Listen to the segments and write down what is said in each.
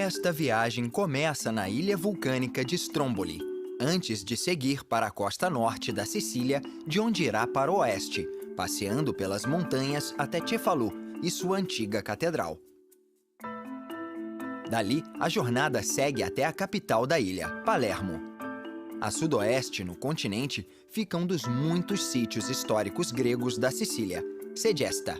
Esta viagem começa na ilha vulcânica de Stromboli, antes de seguir para a costa norte da Sicília, de onde irá para o oeste, passeando pelas montanhas até Cefalu e sua antiga catedral. Dali, a jornada segue até a capital da ilha, Palermo. A sudoeste, no continente, fica um dos muitos sítios históricos gregos da Sicília, Segesta.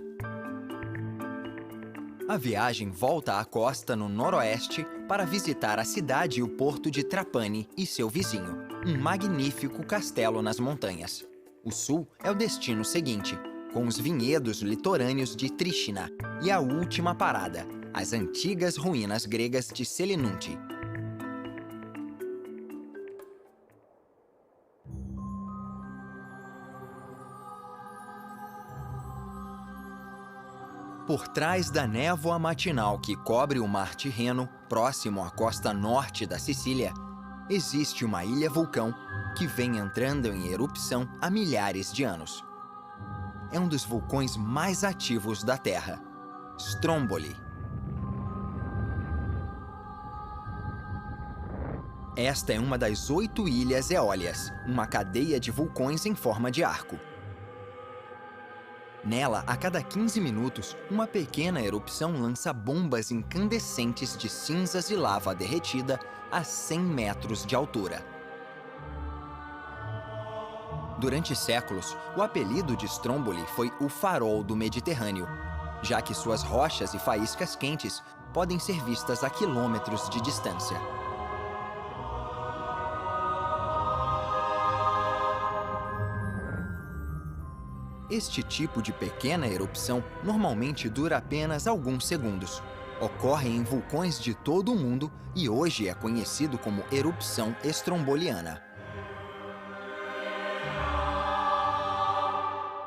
A viagem volta à costa no noroeste para visitar a cidade e o porto de Trapani e seu vizinho, um magnífico castelo nas montanhas. O sul é o destino seguinte, com os vinhedos litorâneos de Tríchina e a última parada, as antigas ruínas gregas de Selinunte. Por trás da névoa matinal que cobre o Mar Tirreno, próximo à costa norte da Sicília, existe uma ilha-vulcão que vem entrando em erupção há milhares de anos. É um dos vulcões mais ativos da Terra, Stromboli. Esta é uma das 8 ilhas Eólias, uma cadeia de vulcões em forma de arco. Nela, a cada 15 minutos, uma pequena erupção lança bombas incandescentes de cinzas e lava derretida a 100 metros de altura. Durante séculos, o apelido de Stromboli foi o farol do Mediterrâneo, já que suas rochas e faíscas quentes podem ser vistas a quilômetros de distância. Este tipo de pequena erupção normalmente dura apenas alguns segundos. Ocorre em vulcões de todo o mundo e hoje é conhecido como erupção estromboliana.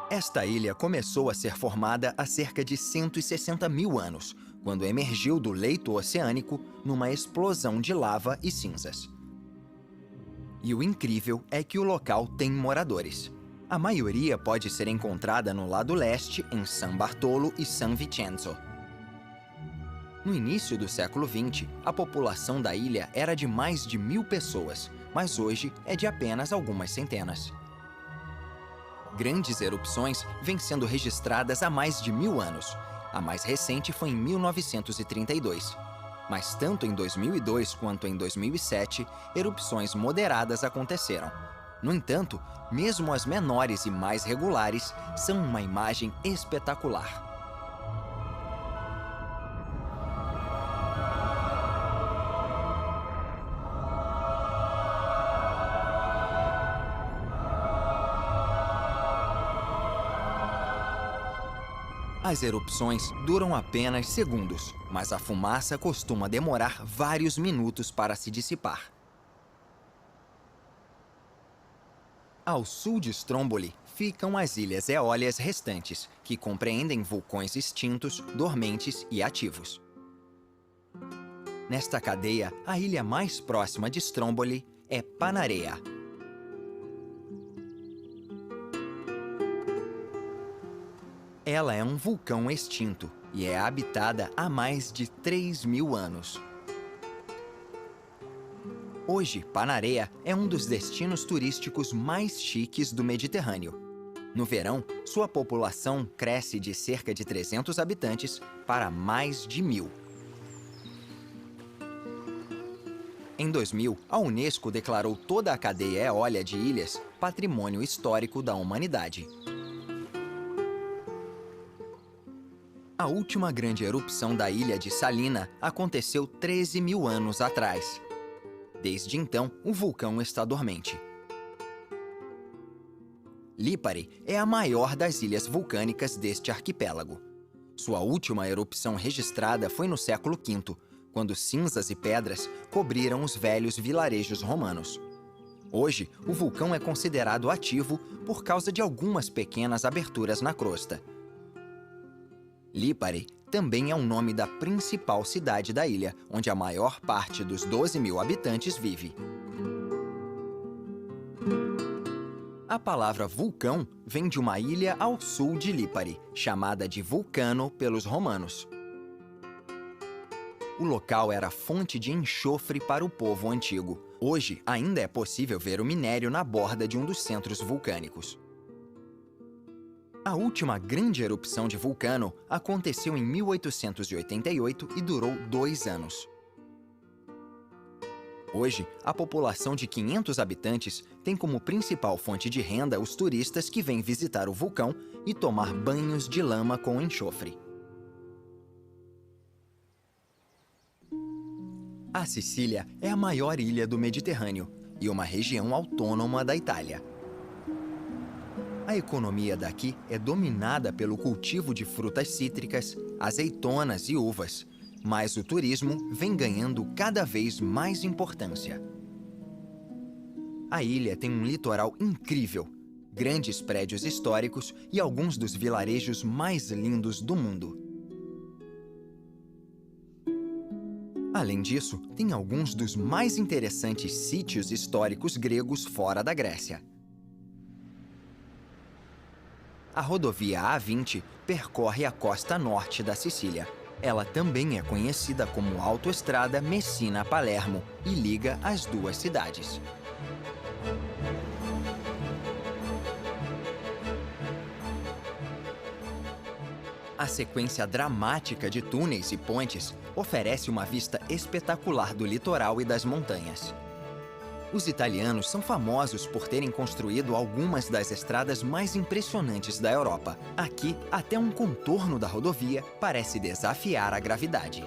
Esta ilha começou a ser formada há cerca de 160 mil anos, quando emergiu do leito oceânico numa explosão de lava e cinzas. E o incrível é que o local tem moradores. A maioria pode ser encontrada no lado leste, em San Bartolo e San Vincenzo. No início do século XX, a população da ilha era de mais de 1000 pessoas, mas hoje é de apenas algumas centenas. Grandes erupções vêm sendo registradas há mais de 1000 anos. A mais recente foi em 1932. Mas tanto em 2002 quanto em 2007, erupções moderadas aconteceram. No entanto, mesmo as menores e mais regulares são uma imagem espetacular. As erupções duram apenas segundos, mas a fumaça costuma demorar vários minutos para se dissipar. Ao sul de Stromboli ficam as ilhas Eólias restantes, que compreendem vulcões extintos, dormentes e ativos. Nesta cadeia, a ilha mais próxima de Stromboli é Panarea. Ela é um vulcão extinto e é habitada há mais de 3.000 anos. Hoje, Panarea é um dos destinos turísticos mais chiques do Mediterrâneo. No verão, sua população cresce de cerca de 300 habitantes para mais de 1000. Em 2000, a Unesco declarou toda a cadeia eólia de ilhas Patrimônio Histórico da Humanidade. A última grande erupção da ilha de Salina aconteceu 13.000 anos atrás. Desde então, o vulcão está dormente. Lipari é a maior das ilhas vulcânicas deste arquipélago. Sua última erupção registrada foi no século V, quando cinzas e pedras cobriram os velhos vilarejos romanos. Hoje, o vulcão é considerado ativo por causa de algumas pequenas aberturas na crosta. Lipari também é o nome da principal cidade da ilha, onde a maior parte dos 12.000 habitantes vive. A palavra vulcão vem de uma ilha ao sul de Lipari, chamada de Vulcano pelos romanos. O local era fonte de enxofre para o povo antigo. Hoje, ainda é possível ver o minério na borda de um dos centros vulcânicos. A última grande erupção de vulcano aconteceu em 1888 e durou 2 anos. Hoje, a população de 500 habitantes tem como principal fonte de renda os turistas que vêm visitar o vulcão e tomar banhos de lama com enxofre. A Sicília é a maior ilha do Mediterrâneo e uma região autônoma da Itália. A economia daqui é dominada pelo cultivo de frutas cítricas, azeitonas e uvas, mas o turismo vem ganhando cada vez mais importância. A ilha tem um litoral incrível, grandes prédios históricos e alguns dos vilarejos mais lindos do mundo. Além disso, tem alguns dos mais interessantes sítios históricos gregos fora da Grécia. A rodovia A20 percorre a costa norte da Sicília. Ela também é conhecida como Autoestrada Messina-Palermo e liga as duas cidades. A sequência dramática de túneis e pontes oferece uma vista espetacular do litoral e das montanhas. Os italianos são famosos por terem construído algumas das estradas mais impressionantes da Europa. Aqui, até um contorno da rodovia parece desafiar a gravidade.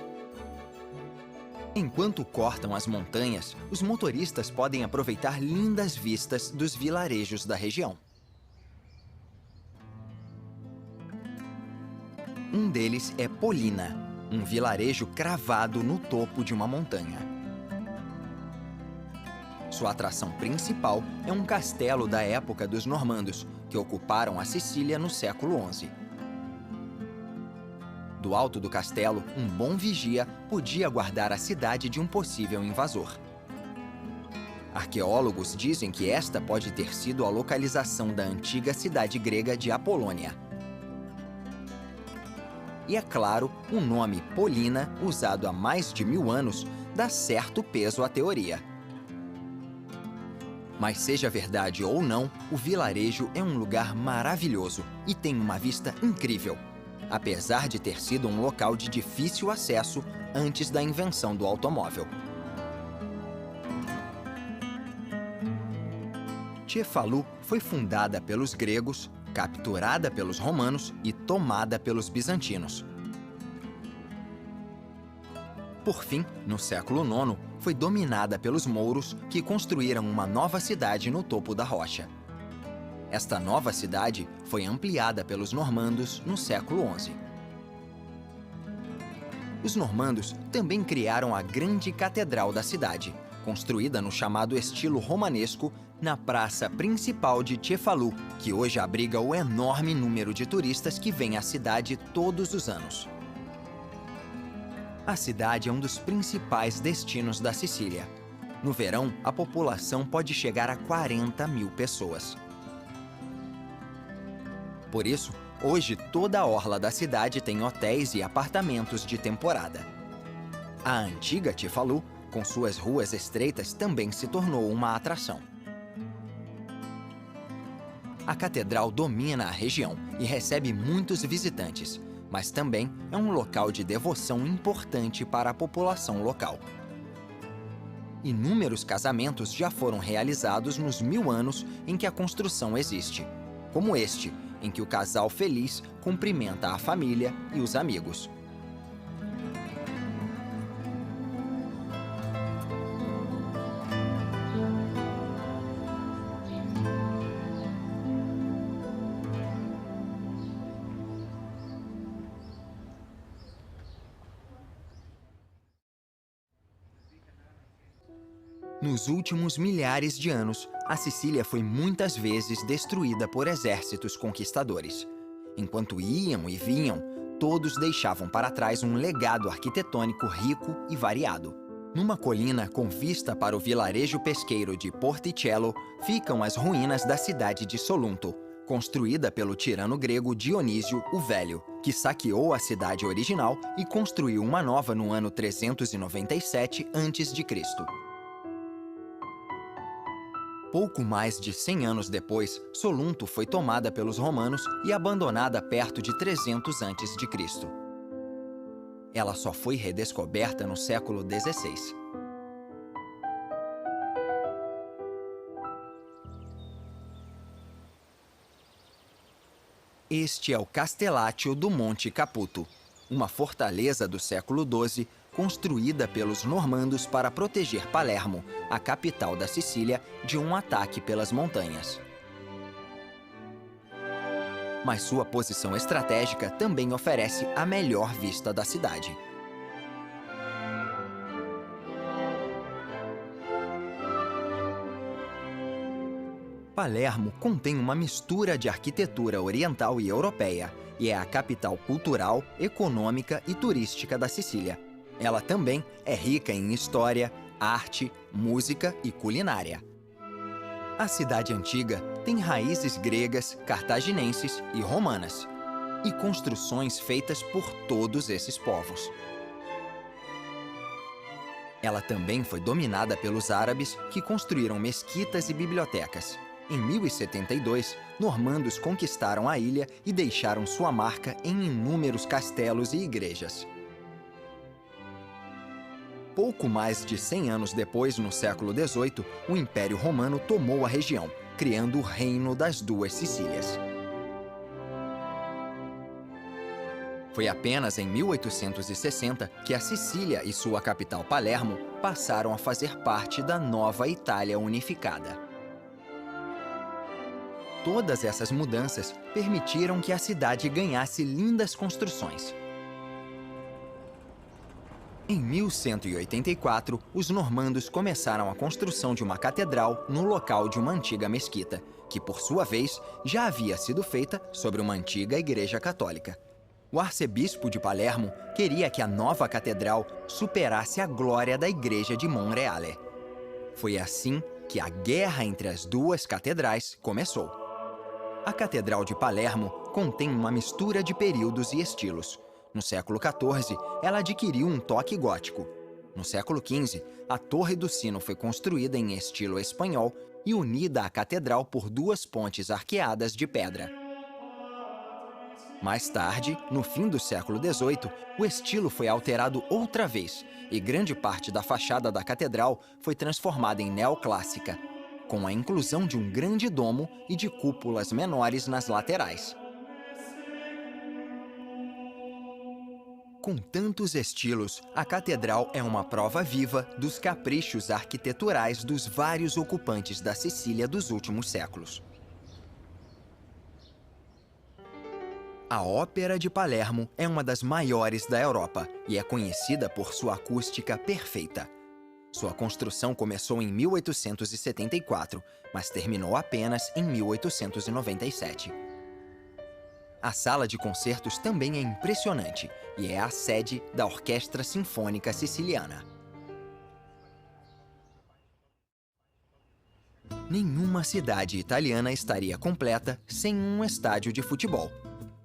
Enquanto cortam as montanhas, os motoristas podem aproveitar lindas vistas dos vilarejos da região. Um deles é Polina, um vilarejo cravado no topo de uma montanha. Sua atração principal é um castelo da época dos normandos, que ocuparam a Sicília no século XI. Do alto do castelo, um bom vigia podia guardar a cidade de um possível invasor. Arqueólogos dizem que esta pode ter sido a localização da antiga cidade grega de Apolônia. E é claro, o nome Polina, usado há mais de 1000 anos, dá certo peso à teoria. Mas seja verdade ou não, o vilarejo é um lugar maravilhoso e tem uma vista incrível, apesar de ter sido um local de difícil acesso antes da invenção do automóvel. Cefalu foi fundada pelos gregos, capturada pelos romanos e tomada pelos bizantinos. Por fim, no século IX, foi dominada pelos mouros, que construíram uma nova cidade no topo da rocha. Esta nova cidade foi ampliada pelos normandos no século XI. Os normandos também criaram a grande catedral da cidade, construída no chamado estilo romanesco, na praça principal de Cefalu, que hoje abriga o enorme número de turistas que vêm à cidade todos os anos. A cidade é um dos principais destinos da Sicília. No verão, a população pode chegar a 40.000 pessoas. Por isso, hoje toda a orla da cidade tem hotéis e apartamentos de temporada. A antiga Cefalu, com suas ruas estreitas, também se tornou uma atração. A catedral domina a região e recebe muitos visitantes, mas também é um local de devoção importante para a população local. Inúmeros casamentos já foram realizados nos 1000 anos em que a construção existe, como este, em que o casal feliz cumprimenta a família e os amigos. Nos últimos milhares de anos, a Sicília foi muitas vezes destruída por exércitos conquistadores. Enquanto iam e vinham, todos deixavam para trás um legado arquitetônico rico e variado. Numa colina com vista para o vilarejo pesqueiro de Porticello, ficam as ruínas da cidade de Solunto, construída pelo tirano grego Dionísio o Velho, que saqueou a cidade original e construiu uma nova no ano 397 a.C. Pouco mais de 100 anos depois, Solunto foi tomada pelos romanos e abandonada perto de 300 a.C. Ela só foi redescoberta no século XVI. Este é o Castellatio do Monte Caputo, uma fortaleza do século XII construída pelos normandos para proteger Palermo, a capital da Sicília, de um ataque pelas montanhas. Mas sua posição estratégica também oferece a melhor vista da cidade. Palermo contém uma mistura de arquitetura oriental e europeia e é a capital cultural, econômica e turística da Sicília. Ela também é rica em história, arte, música e culinária. A cidade antiga tem raízes gregas, cartaginenses e romanas, e construções feitas por todos esses povos. Ela também foi dominada pelos árabes, que construíram mesquitas e bibliotecas. Em 1072, normandos conquistaram a ilha e deixaram sua marca em inúmeros castelos e igrejas. Pouco mais de 100 anos depois, no século XVIII, o Império Romano tomou a região, criando o Reino das Duas Sicílias. Foi apenas em 1860 que a Sicília e sua capital Palermo passaram a fazer parte da nova Itália unificada. Todas essas mudanças permitiram que a cidade ganhasse lindas construções. Em 1184, os normandos começaram a construção de uma catedral no local de uma antiga mesquita, que, por sua vez, já havia sido feita sobre uma antiga igreja católica. O arcebispo de Palermo queria que a nova catedral superasse a glória da igreja de Monreale. Foi assim que a guerra entre as duas catedrais começou. A Catedral de Palermo contém uma mistura de períodos e estilos. No século XIV, ela adquiriu um toque gótico. No século XV, a Torre do Sino foi construída em estilo espanhol e unida à catedral por duas pontes arqueadas de pedra. Mais tarde, no fim do século XVIII, o estilo foi alterado outra vez e grande parte da fachada da catedral foi transformada em neoclássica, com a inclusão de um grande domo e de cúpulas menores nas laterais. Com tantos estilos, a catedral é uma prova viva dos caprichos arquiteturais dos vários ocupantes da Sicília dos últimos séculos. A Ópera de Palermo é uma das maiores da Europa e é conhecida por sua acústica perfeita. Sua construção começou em 1874, mas terminou apenas em 1897. A sala de concertos também é impressionante e é a sede da Orquestra Sinfônica Siciliana. Nenhuma cidade italiana estaria completa sem um estádio de futebol.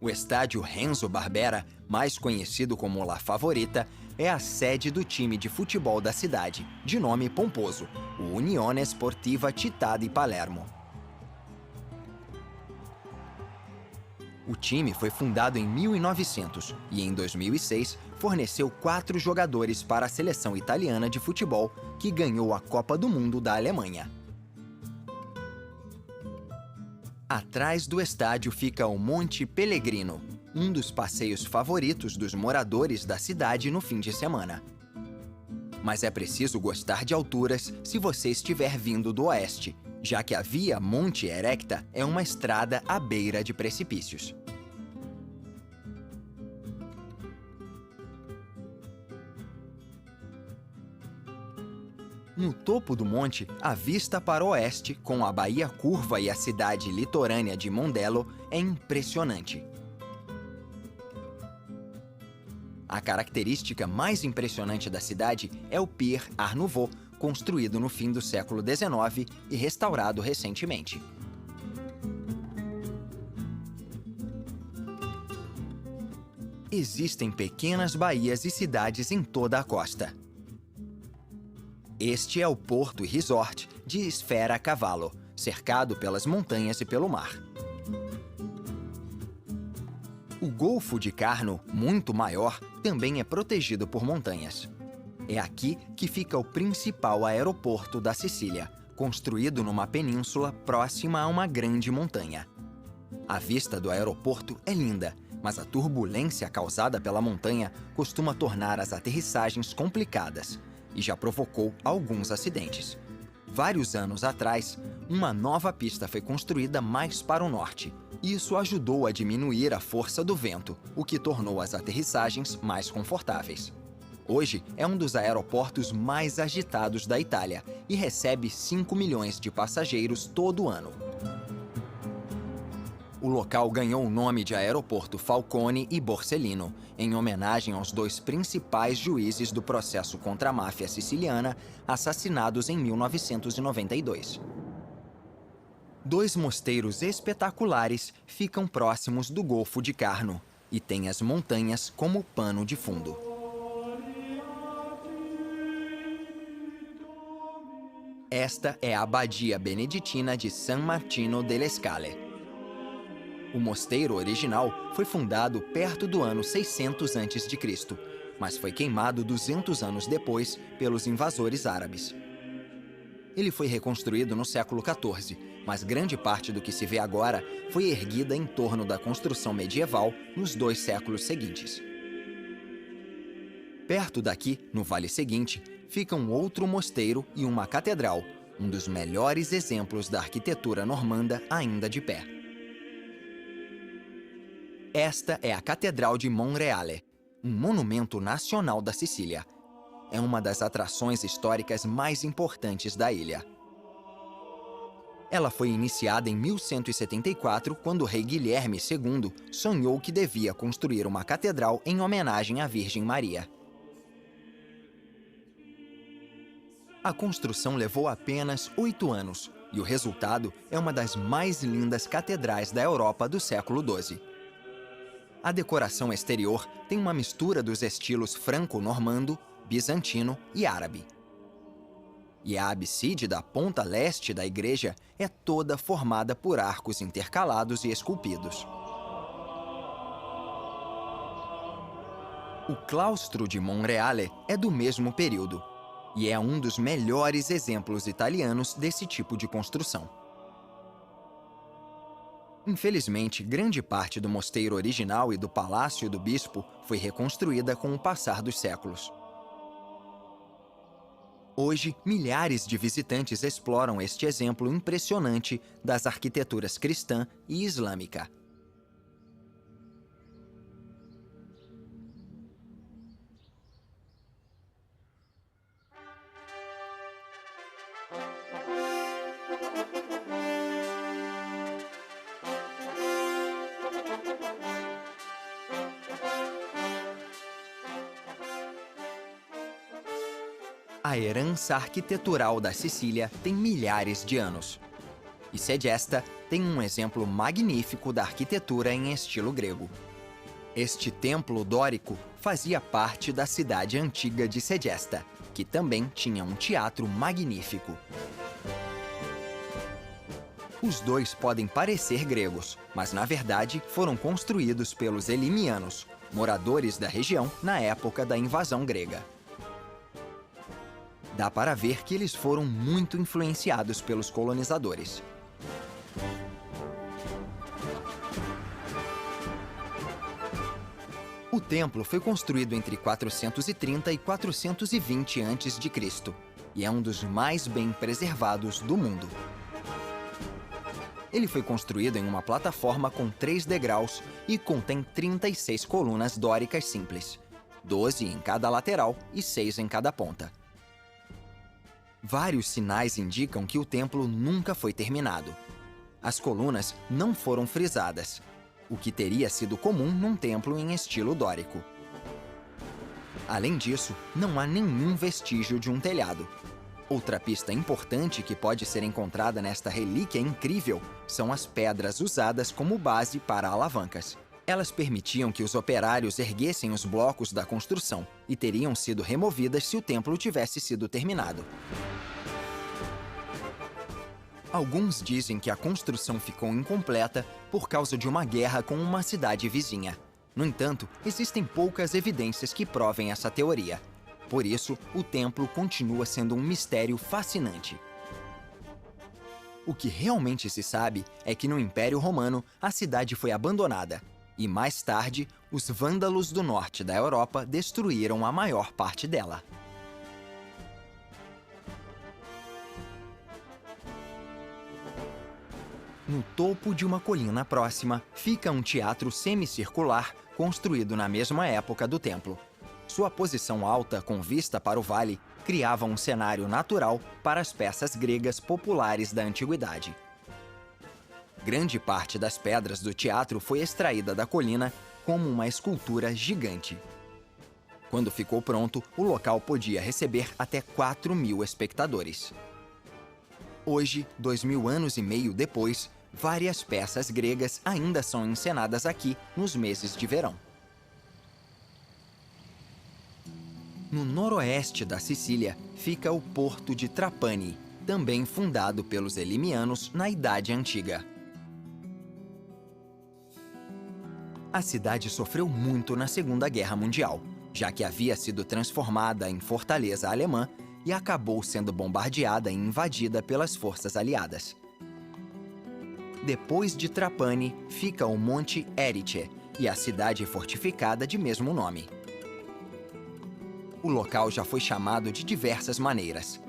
O estádio Renzo Barbera, mais conhecido como La Favorita, é a sede do time de futebol da cidade, de nome pomposo, o Unione Sportiva Città di Palermo. O time foi fundado em 1900 e, em 2006, forneceu 4 jogadores para a seleção italiana de futebol, que ganhou a Copa do Mundo da Alemanha. Atrás do estádio fica o Monte Pellegrino, um dos passeios favoritos dos moradores da cidade no fim de semana. Mas é preciso gostar de alturas se você estiver vindo do oeste, já que a Via Monte Erecta é uma estrada à beira de precipícios. No topo do monte, a vista para o oeste, com a Baía Curva e a cidade litorânea de Mondello, é impressionante. A característica mais impressionante da cidade é o Pier Art Nouveau, construído no fim do século XIX e restaurado recentemente. Existem pequenas baías e cidades em toda a costa. Este é o porto e resort de Esfera Cavallo, cercado pelas montanhas e pelo mar. O Golfo de Carno, muito maior, também é protegido por montanhas. É aqui que fica o principal aeroporto da Sicília, construído numa península próxima a uma grande montanha. A vista do aeroporto é linda, mas a turbulência causada pela montanha costuma tornar as aterrissagens complicadas e já provocou alguns acidentes. Vários anos atrás, uma nova pista foi construída mais para o norte. Isso ajudou a diminuir a força do vento, o que tornou as aterrissagens mais confortáveis. Hoje é um dos aeroportos mais agitados da Itália e recebe 5 milhões de passageiros todo ano. O local ganhou o nome de Aeroporto Falcone e Borsellino, em homenagem aos dois principais juízes do processo contra a máfia siciliana, assassinados em 1992. Dois mosteiros espetaculares ficam próximos do Golfo de Carno e têm as montanhas como pano de fundo. Esta é a Abadia Beneditina de San Martino delle Scale. O mosteiro original foi fundado perto do ano 600 a.C., mas foi queimado 200 anos depois pelos invasores árabes. Ele foi reconstruído no século XIV, mas grande parte do que se vê agora foi erguida em torno da construção medieval nos 2 séculos seguintes. Perto daqui, no vale seguinte, fica um outro mosteiro e uma catedral, um dos melhores exemplos da arquitetura normanda ainda de pé. Esta é a Catedral de Monreale, um monumento nacional da Sicília. É uma das atrações históricas mais importantes da ilha. Ela foi iniciada em 1174, quando o rei Guilherme II sonhou que devia construir uma catedral em homenagem à Virgem Maria. A construção levou apenas 8 anos, e o resultado é uma das mais lindas catedrais da Europa do século XII. A decoração exterior tem uma mistura dos estilos franco-normando, bizantino e árabe. E a abside da ponta leste da igreja é toda formada por arcos intercalados e esculpidos. O claustro de Monreale é do mesmo período e é um dos melhores exemplos italianos desse tipo de construção. Infelizmente, grande parte do mosteiro original e do palácio do bispo foi reconstruída com o passar dos séculos. Hoje, milhares de visitantes exploram este exemplo impressionante das arquiteturas cristã e islâmica. A herança arquitetural da Sicília tem milhares de anos. E Segesta tem um exemplo magnífico da arquitetura em estilo grego. Este templo dórico fazia parte da cidade antiga de Segesta, que também tinha um teatro magnífico. Os dois podem parecer gregos, mas na verdade foram construídos pelos elimianos, moradores da região na época da invasão grega. Dá para ver que eles foram muito influenciados pelos colonizadores. O templo foi construído entre 430 e 420 a.C. e é um dos mais bem preservados do mundo. Ele foi construído em uma plataforma com 3 degraus e contém 36 colunas dóricas simples, 12 em cada lateral e 6 em cada ponta. Vários sinais indicam que o templo nunca foi terminado. As colunas não foram frisadas, o que teria sido comum num templo em estilo dórico. Além disso, não há nenhum vestígio de um telhado. Outra pista importante que pode ser encontrada nesta relíquia incrível são as pedras usadas como base para alavancas. Elas permitiam que os operários erguessem os blocos da construção e teriam sido removidas se o templo tivesse sido terminado. Alguns dizem que a construção ficou incompleta por causa de uma guerra com uma cidade vizinha. No entanto, existem poucas evidências que provem essa teoria. Por isso, o templo continua sendo um mistério fascinante. O que realmente se sabe é que no Império Romano a cidade foi abandonada e, mais tarde, os vândalos do norte da Europa destruíram a maior parte dela. No topo de uma colina próxima fica um teatro semicircular construído na mesma época do templo. Sua posição alta com vista para o vale criava um cenário natural para as peças gregas populares da antiguidade. Grande parte das pedras do teatro foi extraída da colina como uma escultura gigante. Quando ficou pronto, o local podia receber até 4.000 espectadores. Hoje, 2.000 anos e meio depois, várias peças gregas ainda são encenadas aqui nos meses de verão. No noroeste da Sicília fica o porto de Trapani, também fundado pelos elimianos na Idade Antiga. A cidade sofreu muito na Segunda Guerra Mundial, já que havia sido transformada em fortaleza alemã e acabou sendo bombardeada e invadida pelas forças aliadas. Depois de Trapani fica o Monte Erice e a cidade fortificada de mesmo nome. O local já foi chamado de diversas maneiras.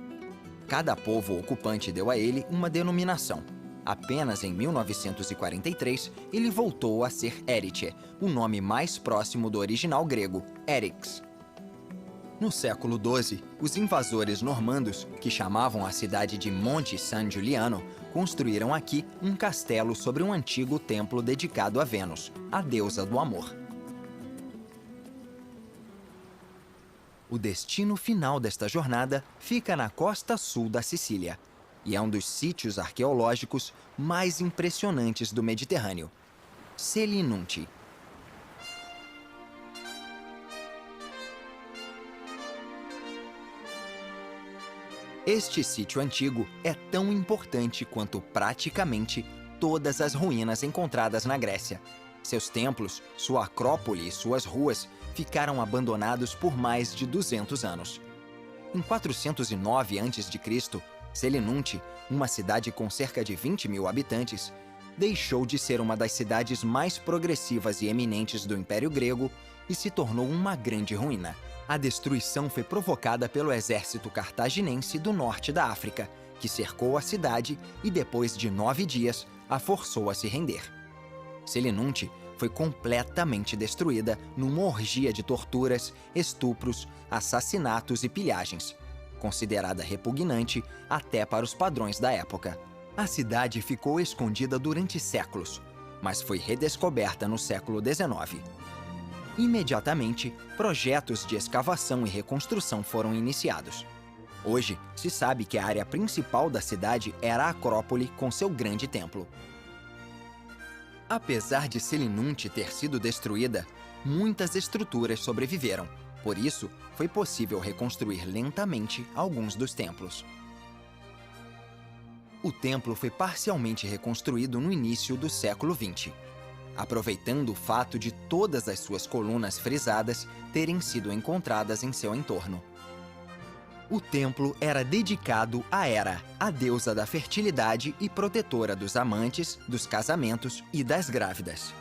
Cada povo ocupante deu a ele uma denominação. Apenas em 1943, ele voltou a ser Erice, o nome mais próximo do original grego, Eryx. No século XII, os invasores normandos, que chamavam a cidade de Monte San Giuliano, construíram aqui um castelo sobre um antigo templo dedicado a Vênus, a deusa do amor. O destino final desta jornada fica na costa sul da Sicília, e é um dos sítios arqueológicos mais impressionantes do Mediterrâneo, Selinunte. Este sítio antigo é tão importante quanto praticamente todas as ruínas encontradas na Grécia. Seus templos, sua acrópole e suas ruas ficaram abandonados por mais de 200 anos. Em 409 a.C., Selinunte, uma cidade com cerca de 20.000 habitantes, deixou de ser uma das cidades mais progressivas e eminentes do Império Grego e se tornou uma grande ruína. A destruição foi provocada pelo exército cartaginense do norte da África, que cercou a cidade e, depois de 9 dias, a forçou a se render. Selinunte foi completamente destruída numa orgia de torturas, estupros, assassinatos e pilhagens, considerada repugnante até para os padrões da época. A cidade ficou escondida durante séculos, mas foi redescoberta no século XIX. Imediatamente, projetos de escavação e reconstrução foram iniciados. Hoje, se sabe que a área principal da cidade era a Acrópole com seu grande templo. Apesar de Selinunte ter sido destruída, muitas estruturas sobreviveram. Por isso, foi possível reconstruir lentamente alguns dos templos. O templo foi parcialmente reconstruído no início do século XX, aproveitando o fato de todas as suas colunas frisadas terem sido encontradas em seu entorno. O templo era dedicado a Hera, a deusa da fertilidade e protetora dos amantes, dos casamentos e das grávidas.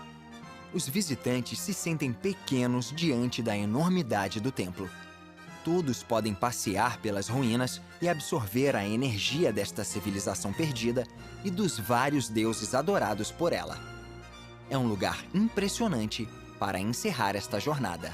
Os visitantes se sentem pequenos diante da enormidade do templo. Todos podem passear pelas ruínas e absorver a energia desta civilização perdida e dos vários deuses adorados por ela. É um lugar impressionante para encerrar esta jornada.